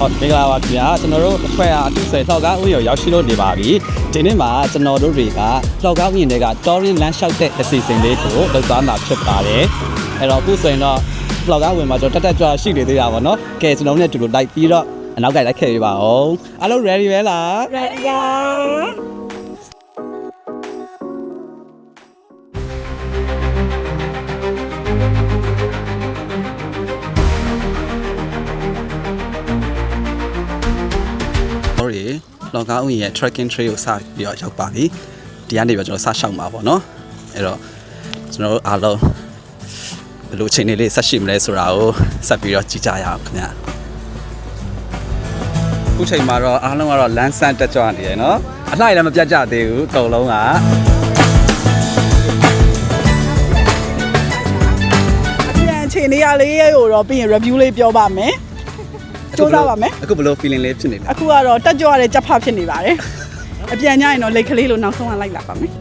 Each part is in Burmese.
ဟုတ်မင်္ဂလာပါခင်ဗျာကျွန်တော်တို့အဖွဲ့အတူဆွေထောက်ကားဥယျာဉ်ရောက်ရှိလို့နေပါပြီဒီနေ့မှာကျွန်တော်တို့တွေကထောက်ကားဥယျာဉ်တွေကတော်ရင်လမ်းလျှောက်တဲ့အစီအစဉ်လေးကိုလုပ်သွားမှာဖြစ်ပါတယ်အဲ့တော့အခုဆိုရင်တော့ထောက်ကားဝင်မှာကျွန်တော်တက်ကြွရှိနေသေးတာပေါ့နော်ကဲကျွန်တော်တို့နဲ့တူတူလိုက်ပြီးတော့အနောက်ကလိုက်ခဲ့ပြပါအောင်အားလုံး ready ပဲလား ready ပါလောကဦးရဲ့ trekking trail ကိုစပြီးတော့ရောက်ပါပြီဒီကနေပြီးတော့ကျွန်တော်စရှောက်မှာပေါ့နော်အဲ့တော့ကျွန်တော်တို့အားလုံးဘယ်လိုချိန်လေးဆက်ရှိမလဲဆိုတာကိုဆက်ပြီးတော့ကြည့်ကြရအောင်ခင်ဗျာအခုချိန်မှာတော့အားလုံးကတော့လမ်းဆန်းတက်ကြွနေရယ်နော်အလှရလည်းမပြတ်ကြသေးဘူးအကုန်လုံးကအပြန်အချိန်လေးရလေးကိုတော့ပြီးရင် review လေးပြောပါမယ်စူးစမ်းပါမယ်အခုဘယ်လို feeling လေးဖြစ်နေလဲအခုကတော့တက်ကြွရတဲ့ကြက်ဖဖြစ်နေပါတယ်အပြန်ညရင်တော့လိတ်ကလေးလို့နောက်ဆုံးကလိုက်လာပါမယ်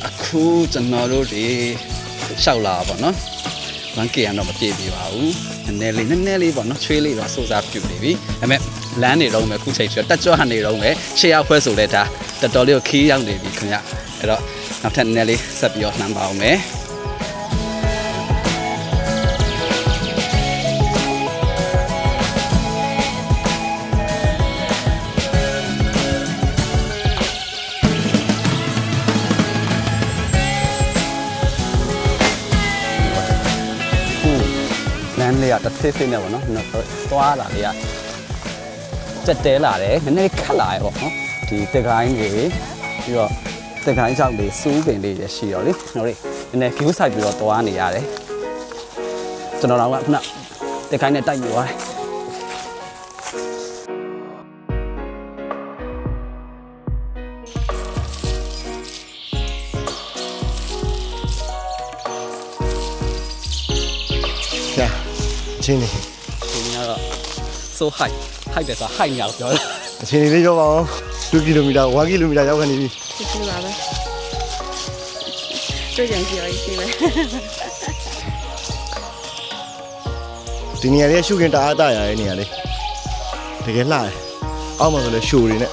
အခုကျွန်တော်တို့တွေရှောက်လာပါတော့1K တော့မပြည့်ပြပါဘူးနည်းနည်းလေးပေါ့နော်ချွေးလေးတော့စိုးစားပြုတ်နေပြီဒါပေမဲ့လမ်းနေတော့မယ်ခုချိန်ဆိုတက်ကြွနေတော့မယ်ရှေ့ရောက်ဖွဲဆိုလဲဒါတော်တော်လေးကိုခီးရောက်နေပြီခင်ဗျအဲ့တော့နောက်ထပ်နည်းနည်းလေးဆက်ပြီးတော့နှမ်းပါအောင်မယ်လေးကတစ်သေးသေးနဲ့ပေါ့နော်သွားလာလေးကတက်တဲလာတယ်နည်းနည်းခက်လာရပေါ့နော်ဒီတက်ခိုင်းကြီးပြီးတော့တက်ခိုင်းကြောက်လေးစူးပင်လေးရရှိတော့လေကျွန်တော်တို့နည်းနည်း view side ပြီးတော့သွားနေရတယ်ကျွန်တော်တို့ကခုနတက်ခိုင်းနဲ့တိုက်ပြီးသွားတယ်ချင်းနေကတော့ so high တယ်ဆို high ညာပြောတယ်အချင်းလေးပြောပါအောင်2 km 1 km ရောက်ခနေပြီရှိပါပဲတွေ့ကြကြရရှိပဲဒီနေရာလေးရှုခင်တအားတရတဲ့နေရာလေးတကယ်လှတယ်အောက်မှာဆိုလဲရှိုးတွေနဲ့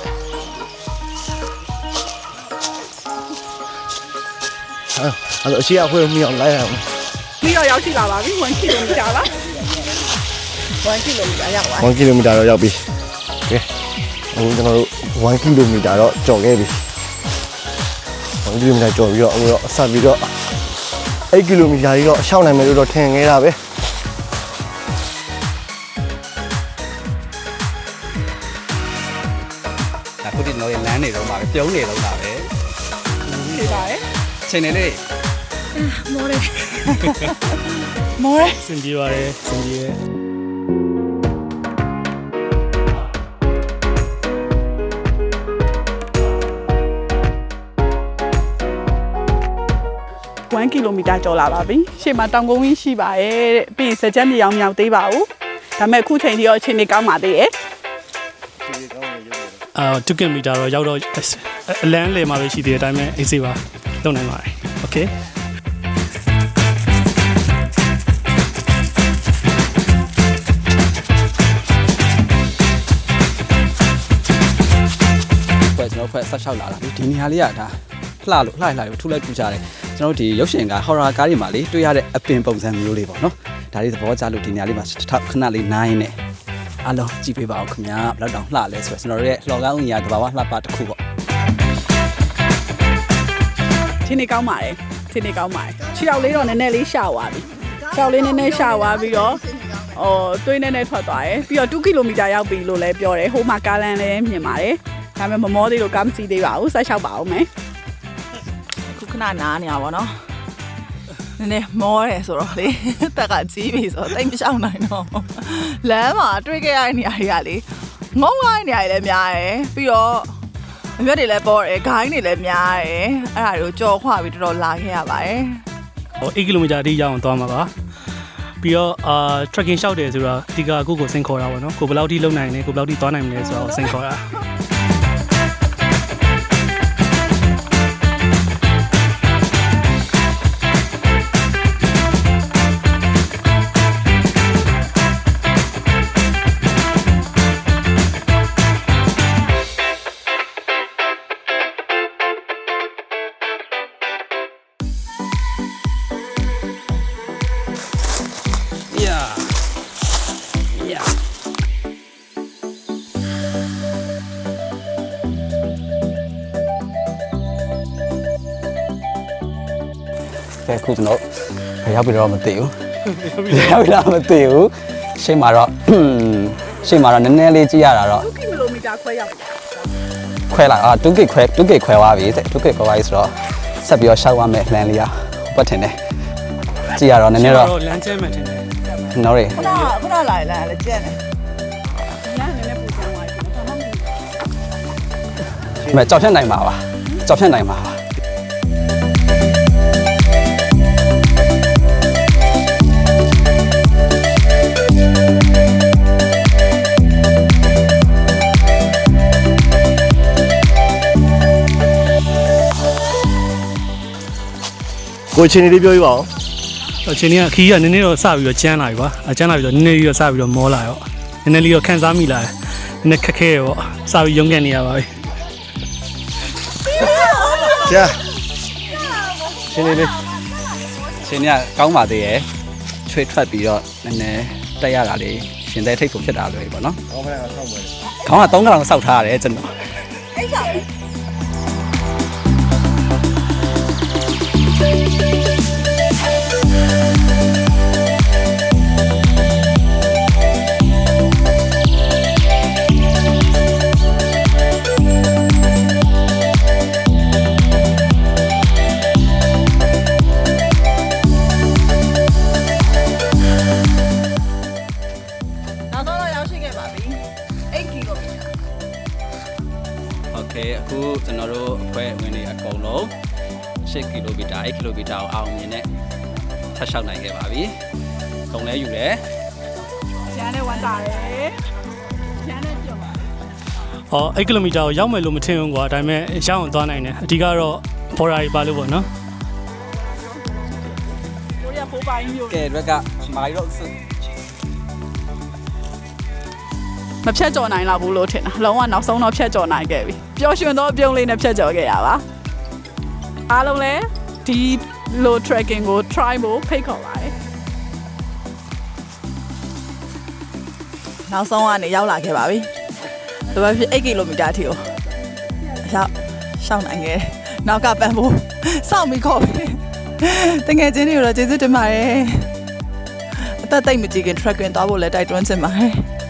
အဲ့အရှိအဖွဲမြင်အောင်လိုက်ရအောင်ပြီးတော့ရောက်ရှိလာပါပြီ1 km လား1 km ရောက်ပါ1 km တော့ရောက်ပြီကဲအခုကျွန်တော်တို့1 km တော့ကြော်ခဲ့ပြီ1 km ကြော်ပြီးတော့အခုတော့ဆက်ပြီးတော့8 km ကြီးတော့ရှောက်နိုင်မယ်လို့တော့ထင်ခဲ့တာပဲအခုဒီတော့လမ်းနေတော့မှာပဲပြုံးနေတော့မှာပဲဖြစ်ပါရဲ့ချိန်နေလေးမော်ရဲမော်ရဲစင်ပြေပါတယ်စင်ပြေ1 km ကျော်လာပါပြီရှေ့မှာတောင်ကုန်းကြီးရှိပါရဲ့တဲ့ပြီးရင်စကြက်မြောင်မြောက်သေးပါဘူးဒါပေမဲ့အခုချိန်ထိတော့အချိန်နေကောင်းပါသေးရဲ့2 km တော့ရောက်တော့အလန်းလေမှာပဲရှိသေးတဲ့အတိုင်းပဲအေးစေးပါလုပ်နိုင်ပါတယ်โอเคကျွန်တော်ဖွဲ့ဆက်လျှောက်လာတာဒီနေရာလေးကဒါလှလို့ထူလိုက်ထူကြတယ်ကျွန်တော်တို့ဒီရုပ်ရှင်က horror ကားတွေမှာလေတွေ့ရတဲ့အပင်ပုံစံမျိုးလေးပေါ့နော်ဒါလေးသဘောကျလို့ဒီနေရာလေးမှာခဏလေးနိုင်နေအားလုံးကြည့်ပေးပါဦးခင်ဗျာဘယ်တော့တောင်လှလဲဆိုတော့ကျွန်တော်တို့ရဲ့လှော်ကားဦးညာတဘာဝလှပတစ်ခုပေါ့ချိန်နေကောင်းပါတယ်ချိန်နေကောင်းပါတယ်ခြေထောက်လေးတော့နည်းနည်းလေးရှာသွားပြီခြေထောက်လေးနည်းနည်းရှာသွားပြီးတော့တွေးနေနေထွက်သွားတယ်ပြီးတော့2 km ရောက်ပြီလို့လည်းပြောတယ်ဟိုမှာကားလမ်းလည်းမြင်ပါတယ်ဒါပေမဲ့မမောသေးလို့ကားမစီးသေးပါဘူးဆက်လျှောက်ပါအောင်မယ်ခုခဏနားနေရပါတော့နည်းနည်းမောတယ်ဆိုတော့လေတက်ကကြီးပြီဆိုတော့တိတ်မရှောင်နိုင်တော့လမ်းမှာတွေ့ခဲ့ရတဲ့နေရာတွေကလေငုံလိုက်နေရတယ်လည်းများတယ်ပြီးတော့အမြတ်တွေလည်းပေါ်တယ်ဂိုင်းတွေလည်းများတယ်အဲ့ဒါတွေကိုကြော်ခွာပြီးတော်တော်လာခဲ့ရပါတယ် 8 km အထိရအောင်သွားမှာပါပြီးတော့trekking လျှောက်တယ်ဆိုတော့အဓိကကိုကိုစင်ခေါ်တာပေါ့နော်ကိုဘယ်လောက်ထိလုံနိုင်လဲကိုဘယ်လောက်ထိသွားနိုင်မလဲဆိုတော့စင်ခေါ်တာ ခုကျွန်တော်ရောက်ပြီးတော့မသိဘူးရောက်ပြီးတော့မသိဘူးရှေ့မှာတော့ရှေ့မှာတော့နည်းနည်းလေးကြည့်ရတာတော့ 2 km ခွဲရောက်ပြီ ခွဲလာ2 gig ခွဲသွားပြီတဲ့2 gig ခွဲသွားပြီဆိုတော့ဆက်ပြီးတော့ရှောက်ရမယ် plan လေးရပတ်ထင်တယ်ကြည့်ရတော့နည်းနည်းတော့ လမ်းကျဲမှထင်တယ် နော်ရေ ခုနလာလာလည်းကျက်နေ လမ်းနည်းနည်းပူချမ်းသွားပြီဘာမှမ မကြောက်ဖြတ်နိုင်ပါပါကြောက်ဖြတ်နိုင်ပါပါ ကိုချင်းလေးပြောပြပါဦး အချိန်ကြီးကခီးကနည်းနည်းတော့စပြီးတော့ကျန်းလာပြီကွာကျန်းလာပြီးတော့နည်းနည်းလေးတော့စပြီးတော့မောလာရောနည်းနည်းလေးတော့ခံစားမိလာတယ်နည်းနည်းခက်ခဲရပေါ့စပြီးရုန်းကန်နေရပါပြီ ဆရာချင်းလေး ရှင်ကကောင်းပါသေးရဲ့ချွေထွက်ပြီးတော့နည်းနည်းတက်ရတာလေးရှင်သေးထိတ်ဖို့ဖြစ်တာလွယ်ပေါ့နော် ကောင်းမလားဆောက်မယ် ခေါင်းက3ကောင်ဆောက်ထားရတယ်ကျွန်တော် အဲ့ကြောင့် နောက်တော့ရောက်ရှိခဲ့ပါပြီ8 km โอเคအခုကျွန်တော်တို့အဖွဲ့ဝင်တွေအကုန်လုံး10 km 8 km ကိုအောင်မြင်နဲ့ထပ်လျှောက်နိုင်ခဲ့ပါပြီ။ကုန်လဲယူတယ် ကျန်းနဲ့ဝမ်းတာတယ်ကျန်းနဲ့ပြုံးပါ ဟော8 km ကိုရောက်မယ်လို့မထင်ဘူးကွာဒါပေမဲ့ရောက်အောင်သွားနိုင်တယ်အဓိကတော့ border တွေပါလို့ပေါ့နော် ကိုရီးယားပိုးပိုင်းမျိုး ။ကဲရွက်ကမိုင်တော့စ မဖြတ်ကျော်နိုင်လောက်ဘူးလို့ထင်တာလုံးဝနောက်ဆုံးတော့ဖြတ်ကျော်နိုင်ခဲ့ပြီပျော်ရွှင်သောအပြုံးလေးနဲ့ဖြတ်ကျော်ခဲ့ရပါအားလုံးလည်းဒီလို trekking ကို try ဖို့ဖိတ်ခေါ်ပါတယ် နောက်ဆုံးကနေရောက်လာခဲ့ပါပြီ။ဒါပေမဲ့8 km အထိကိုရောက်ရှောင်းနိုင်ခဲ့တယ်။နောက်ကပန်းဖို့စောင့်ပြီးခေါ်ပြီ။တကယ်ချင်းတွေကိုတော့ကျေးဇူးတင်ပါတယ်။အသက်သိမ့်မကြည့်ခင် trekking သွားဖို့လည်းတိုက်တွန်းချင်ပါတယ်။